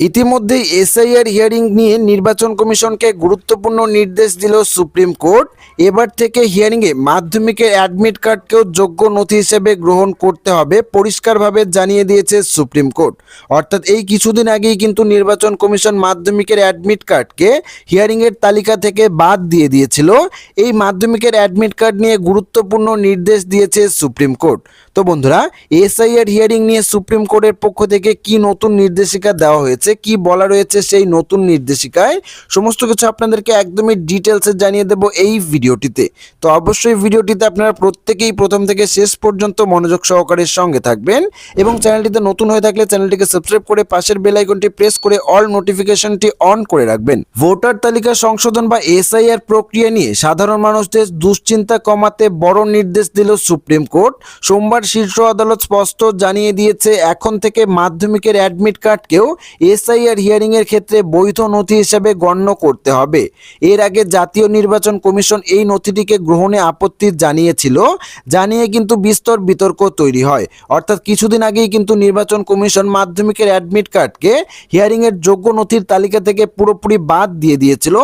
ইতিমধ্যেই SIR hearing নিয়ে নির্বাচন কমিশনকে গুরুত্বপূর্ণ নির্দেশ দিল সুপ্রিম কোর্ট। এবার থেকে হিয়ারিংয়ে মাধ্যমিকের অ্যাডমিট কার্ডকেও যোগ্য নথি হিসেবে গ্রহণ করতে হবে, পরিষ্কারভাবে জানিয়ে দিয়েছে সুপ্রিম কোর্ট। অর্থাৎ এই কিছুদিন আগেই কিন্তু নির্বাচন কমিশন মাধ্যমিকের অ্যাডমিট কার্ডকে হিয়ারিংয়ের তালিকা থেকে বাদ দিয়ে দিয়েছিল। এই মাধ্যমিকের অ্যাডমিট কার্ড নিয়ে গুরুত্বপূর্ণ নির্দেশ দিয়েছে সুপ্রিম কোর্ট। তো বন্ধুরা, এসআইআর হিয়ারিং নিয়ে সুপ্রিম কোর্টের পক্ষ থেকে কি নতুন নির্দেশিকা দেওয়া হয়েছে, কি বলা রয়েছে সেই নতুন নির্দেশিকায়, সমস্ত কিছু আপনাদেরকে একদমই ডিটেলসে জানিয়ে দেব এই ভিডিওটিতে। তো অবশ্যই ভিডিওটিতে আপনারা প্রত্যেকেই প্রথম থেকে শেষ পর্যন্ত মনোযোগ সহকারে সঙ্গে থাকবেন এবং চ্যানেলটিতে নতুন হয়ে থাকলে চ্যানেলটিকে সাবস্ক্রাইব করে পাশের বেল আইকনটি প্রেস করে অল নোটিফিকেশনটি অন করে রাখবেন। ভোটার তালিকা সংশোধন বা এসআইআর প্রক্রিয়া নিয়ে সাধারণ মানুষদের দুশ্চিন্তা কমাতে বড় নির্দেশ দিল সুপ্রিম কোর্ট। সোমবার শীর্ষ আদালত স্পষ্ট জানিয়ে দিয়েছে, এখন থেকে মাধ্যমিকের অ্যাডমিট কার্ডকেও এসআইআর হিয়ারিং এর ক্ষেত্রে বৈধ নথি হিসেবে গণ্য করতে হবে। এর আগে জাতীয় নির্বাচন কমিশন এই নথিটিকে গ্রহণে আপত্তি জানিয়ে কিন্তু বিস্তর বিতর্ক তৈরি হয়। অর্থাৎ কিছুদিন আগেই কিন্তু নির্বাচন কমিশন মাধ্যমিকের অ্যাডমিট কার্ডকে হিয়ারিং এর যোগ্য নথির তালিকা থেকে পুরোপুরি বাদ দিয়ে দিয়েছিল।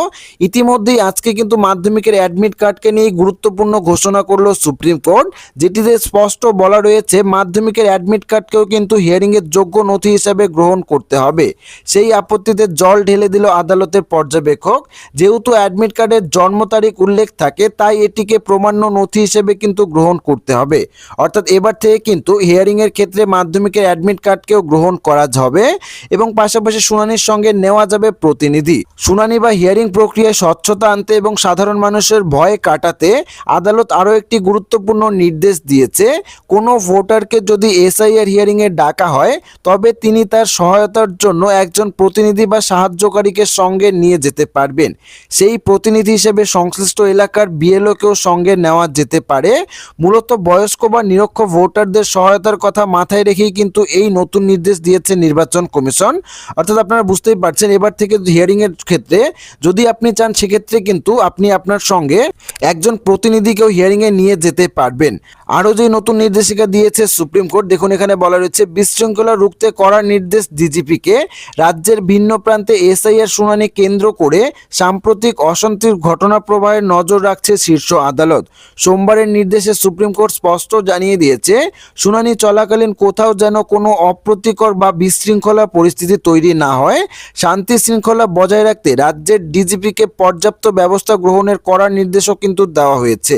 ইতিমধ্যেই আজকে কিন্তু মাধ্যমিকের অ্যাডমিট কার্ডকে নিয়ে গুরুত্বপূর্ণ ঘোষণা করলো সুপ্রিম কোর্ট, যেটিতে স্পষ্ট বলা রয়েছে মাধ্যমিকের অ্যাডমিট কার্ডকেও কিন্তু হিয়ারিং এর যোগ্য নথি হিসেবে গ্রহণ করতে হবে। সেই আপত্তিতে জল ঢেলে দিল আদালতের পর্যবেক্ষক। যেহেতু অ্যাডমিট কার্ডের জন্ম তারিখ উল্লেখ থাকে, তাই এটিকে প্রমাণ্য নথি হিসেবে কিন্তু গ্রহণ করতে হবে। অর্থাৎ এবার থেকে কিন্তু হিয়ারিং এর ক্ষেত্রে মাধ্যমিকের অ্যাডমিট কার্ডকেও গ্রহণ করা যাবে এবং পাশাপাশি শুনানির সঙ্গে নেওয়া যাবে প্রতিনিধি। শুনানি বা হিয়ারিং প্রক্রিয়ায় স্বচ্ছতা আনতে এবং সাধারণ মানুষের ভয় কাটাতে আদালত আরও একটি গুরুত্বপূর্ণ নির্দেশ দিয়েছে। কোনো ভোটারকে যদি এসআইআর হিয়ারিং এ ডাকা হয়, তবে তিনি তার সহায়তার জন্য একজন প্রতিনিধি বা সাহায্যকারীকে সঙ্গে নিয়ে যেতে পারবেন। সেই প্রতিনিধি হিসেবে সংশ্লিষ্ট এলাকার বিএলওকেও সঙ্গে নেওয়া যেতে পারে। মূলত বয়স্ক বা নিরক্ষর ভোটারদের সহায়তার কথা মাথায় রেখেই কিন্তু এই নতুন নির্দেশ দিয়েছে নির্বাচন কমিশন। অর্থাৎ আপনারা বুঝতেই পারছেন, এবার থেকে হিয়ারিং এর ক্ষেত্রে যদি আপনি চান, সেক্ষেত্রে কিন্তু আপনি আপনার সঙ্গে একজন প্রতিনিধিকেও হিয়ারিং এ নিয়ে যেতে পারবেন। আরও যে নতুন নির্দেশিকা দিয়েছে সুপ্রিম কোর্ট, দেখুন এখানে বলা রয়েছে, বিশৃঙ্খলা রুখতে করার নির্দেশ ডিজিপিকে। রাজ্যের ভিন্ন প্রান্তে এসআইআর শুনানি কেন্দ্র করে সাম্প্রতিক অশান্তির ঘটনা প্রবাহে নজর রাখছে শীর্ষ আদালত। সোমবারের নির্দেশে সুপ্রিম কোর্ট স্পষ্ট জানিয়ে দিয়েছে, শুনানি চলাকালীন কোথাও যেন কোনো অপ্রীতিকর বা বিশৃঙ্খলা পরিস্থিতি তৈরি না হয়। শান্তি শৃঙ্খলা বজায় রাখতে রাজ্যের ডিজিপিকে পর্যাপ্ত ব্যবস্থা গ্রহণের করার নির্দেশও কিন্তু দেওয়া হয়েছে।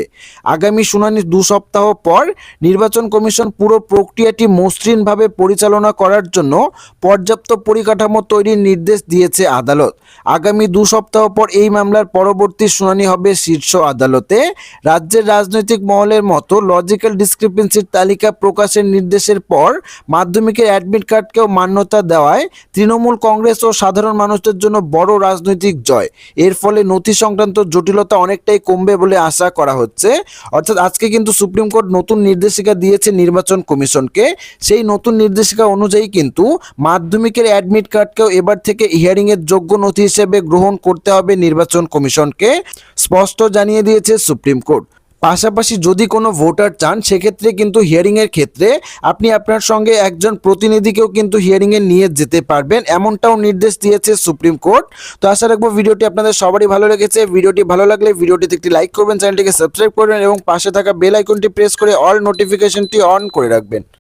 আগামী শুনানির 2 সপ্তাহ পর নির্বাচন কমিশন পুরো প্রক্রিয়াটি মসৃণভাবে পরিচালনা করার জন্য পর্যাপ্ত পরিকাঠামো তৈরির নির্দেশ দিয়েছে আদালত। আগামী 2 সপ্তাহ পর এই মামলার পরবর্তী শুনানি হবে শীর্ষ আদালতে। রাজ্যের রাজনৈতিক মহলের মতো লজিক্যাল ডিসক্রিপেন্সির তালিকা প্রকাশের নির্দেশের পর মাধ্যমিকের অ্যাডমিট কার্ডকেও মান্যতা দেওয়ায় তৃণমূল কংগ্রেস ও সাধারণ মানুষদের জন্য বড় রাজনৈতিক জয়। এর ফলে নথি সংক্রান্ত জটিলতা অনেকটাই কমবে বলে আশা করা হচ্ছে। অর্থাৎ আজকে কিন্তু সুপ্রিম কোর্ট নতুন নির্দেশিকা দিয়েছে নির্বাচন কমিশনকে। সেই নতুন নির্দেশিকা অনুযায়ী কিন্তু মাধ্যমিকের অ্যাডমিট কার্ডকেও এবার থেকে হিয়ারিং এর যোগ্য নথি হিসেবে গ্রহণ করতে হবে নির্বাচন কমিশনকে, স্পষ্ট জানিয়ে দিয়েছে সুপ্রিম কোর্ট। পাশাপাশি যদি কোনো ভোটার চান, সেক্ষেত্রে কিন্তু হিয়ারিং এর ক্ষেত্রে আপনি আপনার সঙ্গে একজন প্রতিনিধিকেও কিন্তু হিয়ারিং এ নিয়ে যেতে পারবেন, এমনটাও নির্দেশ দিয়েছে সুপ্রিম কোর্ট। তো আশা রাখবো ভিডিওটি আপনাদের সবারই ভালো লেগেছে। ভিডিওটি ভালো লাগলে ভিডিওটিতে একটি লাইক করবেন, চ্যানেলটিকে সাবস্ক্রাইব করবেন এবং পাশে থাকা বেল আইকনটি প্রেস করে অল নোটিফিকেশনটি অন করে রাখবেন।